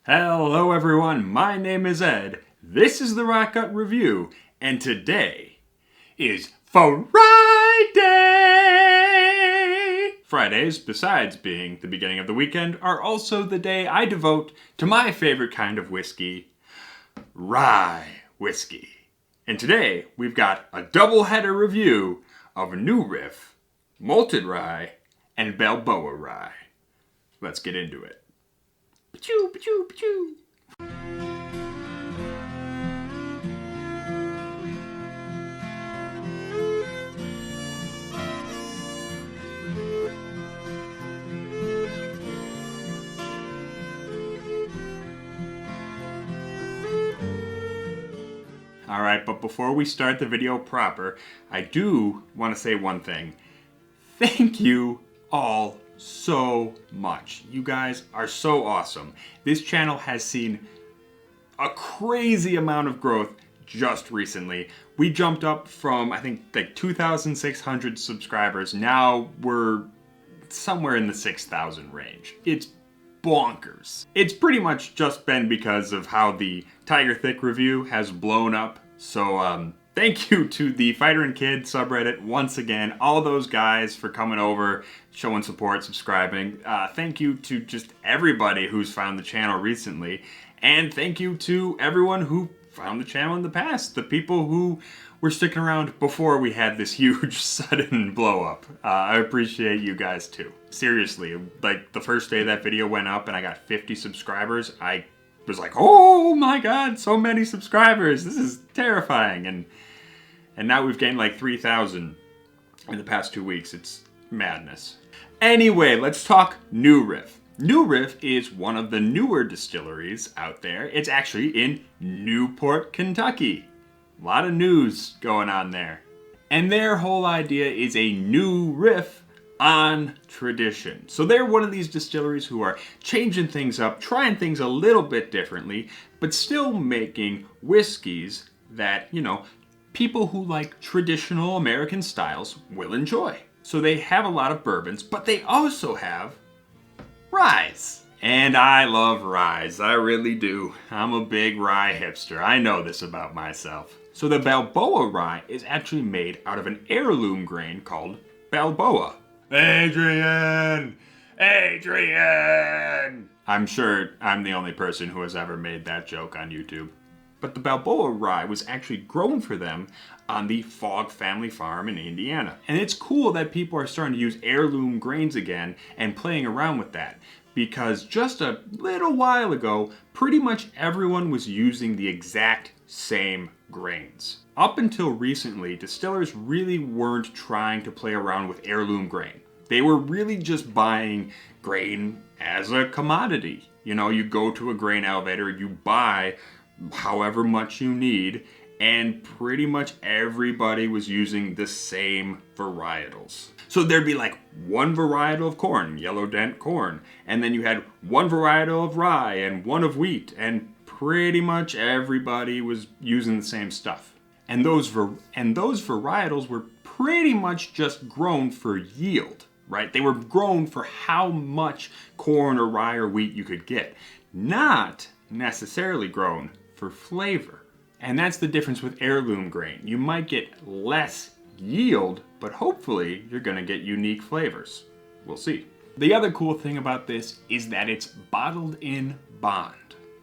Hello everyone, my name is Ed, this is the Rock Cut Review, and today is Friday! Fridays, besides being the beginning of the weekend, are also the day I devote to my favorite kind of whiskey, rye whiskey. And today, we've got a double-header review of a new Riff, Malted Rye, and Balboa Rye. Let's get into it. Pachoo, pachoo, pachoo. Alright, but before we start the video proper, I do want to say one thing. Thank you all so much. You guys are so awesome. This channel has seen a crazy amount of growth just recently. We jumped up from, I think, like 2,600 subscribers. Now we're somewhere in the 6,000 range. It's bonkers. It's pretty much just been because of how the Tiger Thick review has blown up. So thank you to the Fighter and Kid subreddit once again, all those guys for coming over, showing support, subscribing. Thank you to just everybody who's found the channel recently, and thank you to everyone who found the channel in the past, the people who were sticking around before we had this huge sudden blow up. I appreciate you guys too. Seriously, like the first day that video went up and I got 50 subscribers, I was like, oh my god, so many subscribers, this is terrifying. And now we've gained like 3,000 in the past 2 weeks. It's madness. Anyway, let's talk New Riff. New Riff is one of the newer distilleries out there. It's actually in Newport, Kentucky. A lot of news going on there. And their whole idea is a new riff on tradition. So they're one of these distilleries who are changing things up, trying things a little bit differently, but still making whiskeys that, you know, people who like traditional American styles will enjoy. So they have a lot of bourbons, but they also have ryes. And I love ryes, I really do. I'm a big rye hipster, I know this about myself. So the Balboa Rye is actually made out of an heirloom grain called Balboa. Adrian! Adrian! I'm sure I'm the only person who has ever made that joke on YouTube. But the Balboa Rye was actually grown for them on the Fogg family farm in Indiana. And it's cool that people are starting to use heirloom grains again and playing around with that. Because just a little while ago, pretty much everyone was using the exact same grains. Up until recently, distillers really weren't trying to play around with heirloom grain. They were really just buying grain as a commodity. You know, you go to a grain elevator, you buy however much you need, and pretty much everybody was using the same varietals. So there'd be like one varietal of corn, yellow dent corn, and then you had one varietal of rye and one of wheat, and pretty much everybody was using the same stuff. And those varietals were pretty much just grown for yield, right? They were grown for how much corn or rye or wheat you could get, not necessarily grown for flavor. And that's the difference with heirloom grain. You might get less yield, but hopefully you're gonna get unique flavors. We'll see. The other cool thing about this is that it's bottled in bond.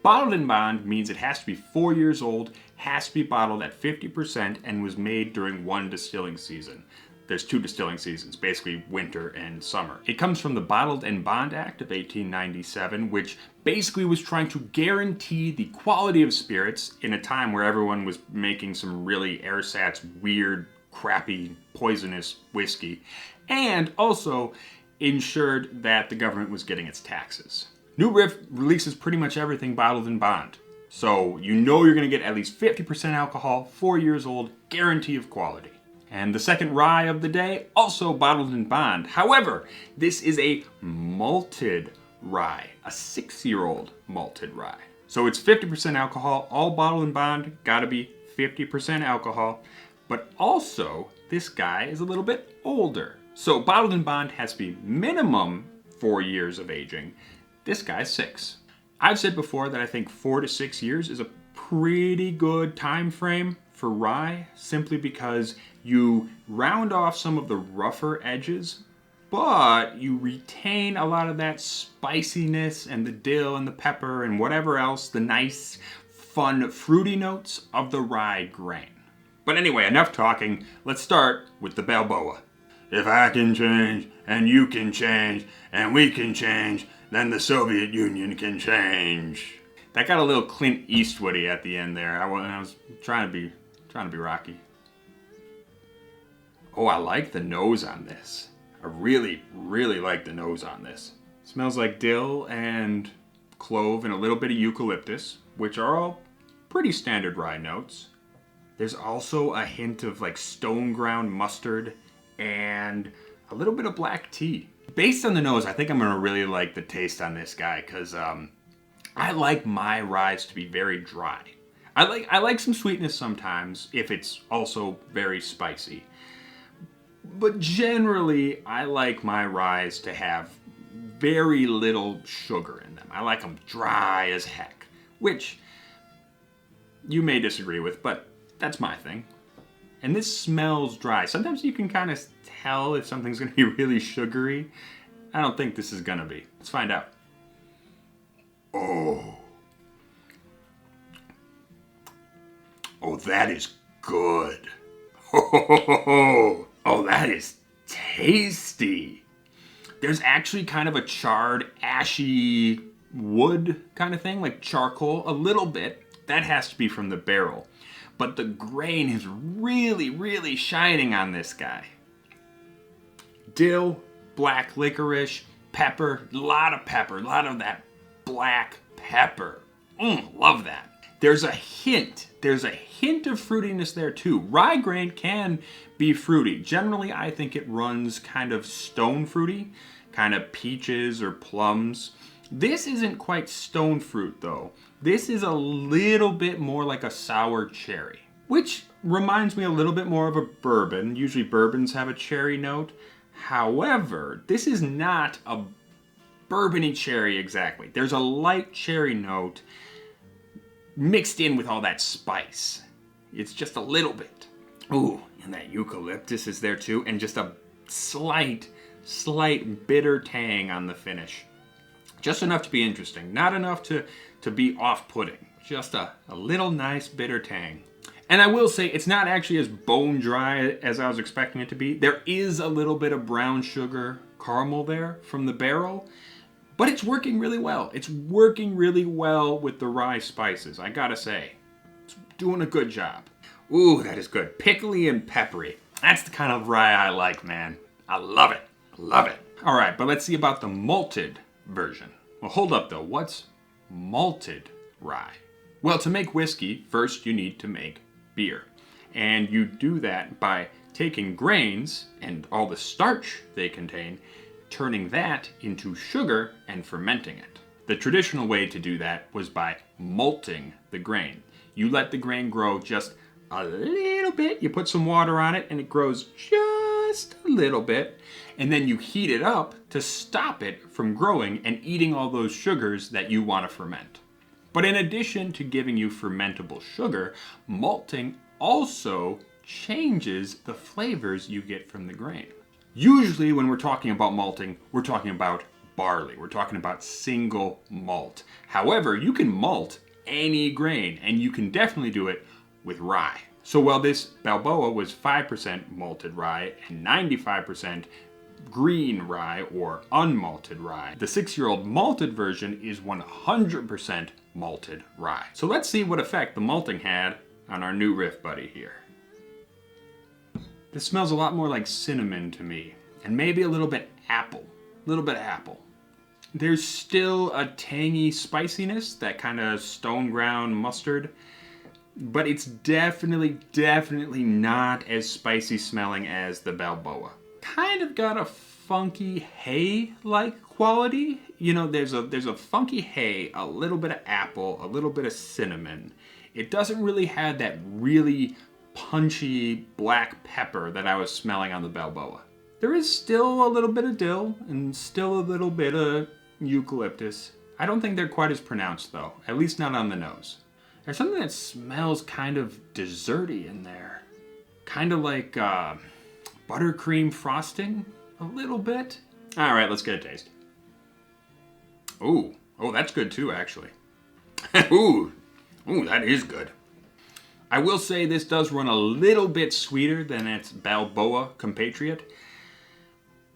Bottled in bond means it has to be 4 years old, has to be bottled at 50%, and was made during one distilling season. There's 2 distilling seasons, basically winter and summer. It comes from the Bottled and Bond Act of 1897, which basically was trying to guarantee the quality of spirits in a time where everyone was making some really ersatz, weird, crappy, poisonous whiskey, and also ensured that the government was getting its taxes. New Riff releases pretty much everything bottled in bond. So you know you're gonna get at least 50% alcohol, 4 years old, guarantee of quality. And the second rye of the day, also bottled in bond. However, this is a malted rye, a 6-year-old malted rye. So it's 50% alcohol, all bottled in bond, gotta be 50% alcohol. But also, this guy is a little bit older. So bottled in bond has to be minimum 4 years of aging. This guy's 6. I've said before that I think 4 to 6 years is a pretty good time frame for rye, simply because you round off some of the rougher edges, but you retain a lot of that spiciness and the dill and the pepper and whatever else, the nice, fun, fruity notes of the rye grain. But anyway, enough talking. Let's start with the Balboa. If I can change, and you can change, and we can change, then the Soviet Union can change. That got a little Clint Eastwoody at the end there. I was trying to be Rocky. Oh, I like the nose on this. I really, really like the nose on this. Smells like dill and clove and a little bit of eucalyptus, which are all pretty standard rye notes. There's also a hint of like stone ground mustard and a little bit of black tea. Based on the nose, I think I'm gonna really like the taste on this guy, because I like my ryes to be very dry. I like some sweetness sometimes if it's also very spicy. But generally, I like my ryes to have very little sugar in them. I like them dry as heck, which you may disagree with, but that's my thing. And this smells dry. Sometimes you can kind of tell if something's gonna be really sugary. I don't think this is gonna be. Let's find out. Oh, that is good. Oh, that is tasty. There's actually kind of a charred, ashy wood kind of thing, like charcoal, a little bit. That has to be from the barrel. But the grain is really, really shining on this guy. Dill, black licorice, pepper, a lot of that black pepper. Love that. There's a hint of fruitiness there too. Rye grain can be fruity. Generally, I think it runs kind of stone fruity, kind of peaches or plums. This isn't quite stone fruit though. This is a little bit more like a sour cherry, which reminds me a little bit more of a bourbon. Usually bourbons have a cherry note. However, this is not a bourbony cherry exactly. There's a light cherry note mixed in with all that spice. It's just a little bit. Ooh, and that eucalyptus is there too, and just a slight bitter tang on the finish. Just enough to be interesting, not enough to be off-putting. Just a little nice bitter tang. And I will say, it's not actually as bone dry as I was expecting it to be. There is a little bit of brown sugar caramel there from the barrel, but it's working really well. It's working really well with the rye spices, I gotta say. It's doing a good job. Ooh, that is good. Pickly and peppery. That's the kind of rye I like, man. I love it. I love it. All right, but let's see about the malted version. Well, hold up though. What's malted rye? Well, to make whiskey, first you need to make beer. And you do that by taking grains and all the starch they contain, turning that into sugar and fermenting it. The traditional way to do that was by malting the grain. You let the grain grow just a little bit. You put some water on it and it grows just a little bit. And then you heat it up to stop it from growing and eating all those sugars that you want to ferment. But in addition to giving you fermentable sugar, malting also changes the flavors you get from the grain. Usually when we're talking about malting, we're talking about barley. We're talking about single malt. However, you can malt any grain, and you can definitely do it with rye. So while this Balboa was 5% malted rye and 95% green rye or unmalted rye, the 6-year-old malted version is 100% malted rye. So let's see what effect the malting had on our new Riff buddy here. This smells a lot more like cinnamon to me, and maybe a little bit apple. A little bit of apple. There's still a tangy spiciness, that kind of stone ground mustard, but it's definitely not as spicy smelling as the Balboa. Kind of got a funky hay-like quality. You know, there's a funky hay, a little bit of apple, a little bit of cinnamon. It doesn't really have that really punchy black pepper that I was smelling on the Balboa. There is still a little bit of dill and still a little bit of eucalyptus, I don't think they're quite as pronounced though, at least not on the nose. There's something that smells kind of desserty in there. Kind of like buttercream frosting, a little bit. All right, let's get a taste. Ooh, oh, that's good too, actually. Ooh, that is good. I will say this does run a little bit sweeter than its Balboa compatriot,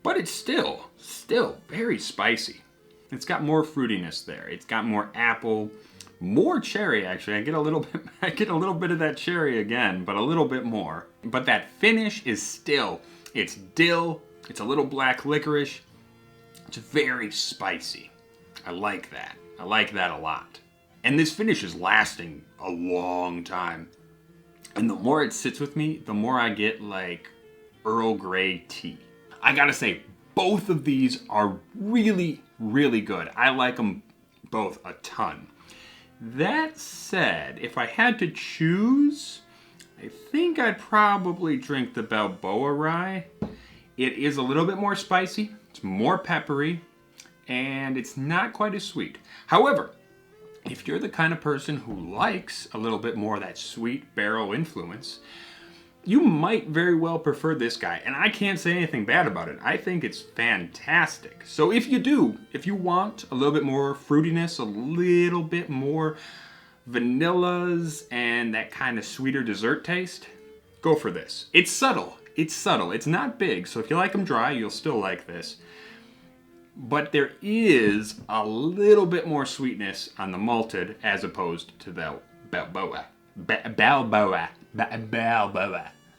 but it's still very spicy. It's got more fruitiness there. It's got more apple, more cherry actually. I get a little bit of that cherry again, but a little bit more. But that finish is still, it's dill, it's a little black licorice. It's very spicy. I like that. I like that a lot. And this finish is lasting a long time. And the more it sits with me, the more I get like Earl Grey tea. I gotta say, both of these are really, really good. I like them both a ton. That said, if I had to choose, I think I'd probably drink the Balboa Rye. It is a little bit more spicy, it's more peppery, and it's not quite as sweet. However, if you're the kind of person who likes a little bit more of that sweet barrel influence, you might very well prefer this guy, and I can't say anything bad about it. I think it's fantastic. So if you want a little bit more fruitiness, a little bit more vanillas, and that kind of sweeter dessert taste, go for this. It's subtle. It's subtle. It's not big, so if you like them dry, you'll still like this. But there is a little bit more sweetness on the malted as opposed to the Balboa. Balboa.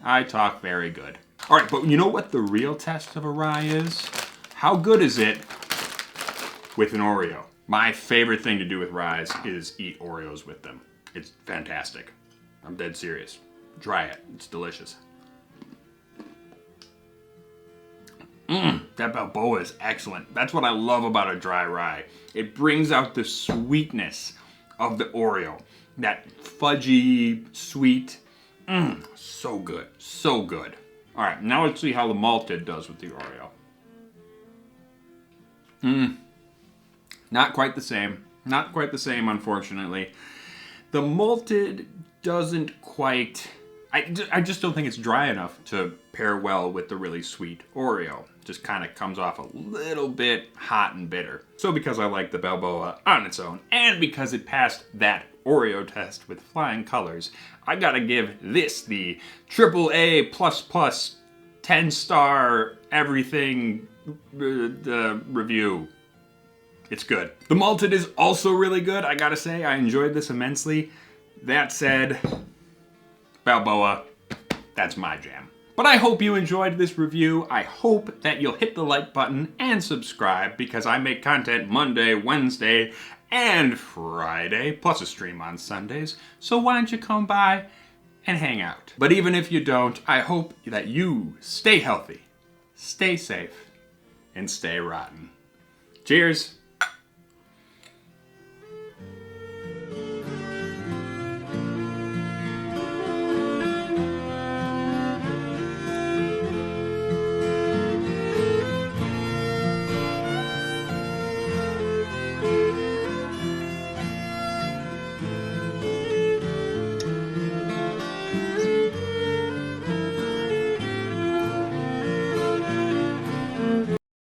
I talk very good. All right, but you know what the real test of a rye is? How good is it with an Oreo? My favorite thing to do with ryes is eat Oreos with them. It's fantastic. I'm dead serious. Try it. It's delicious. That Balboa is excellent. That's what I love about a dry rye. It brings out the sweetness of the Oreo. That fudgy, sweet. So good. So good. All right, now let's see how the malted does with the Oreo. Not quite the same. Not quite the same, unfortunately. The malted doesn't quite... I just don't think it's dry enough to pair well with the really sweet Oreo. Just kind of comes off a little bit hot and bitter. So because I like the Balboa on its own, and because it passed that Oreo test with flying colors, I gotta give this the AAA++ 10-star everything review. It's good. The malted is also really good, I gotta say. I enjoyed this immensely. That said, Balboa, that's my jam. But I hope you enjoyed this review. I hope that you'll hit the like button and subscribe because I make content Monday, Wednesday, and Friday, plus a stream on Sundays. So why don't you come by and hang out? But even if you don't, I hope that you stay healthy, stay safe, and stay rotten. Cheers.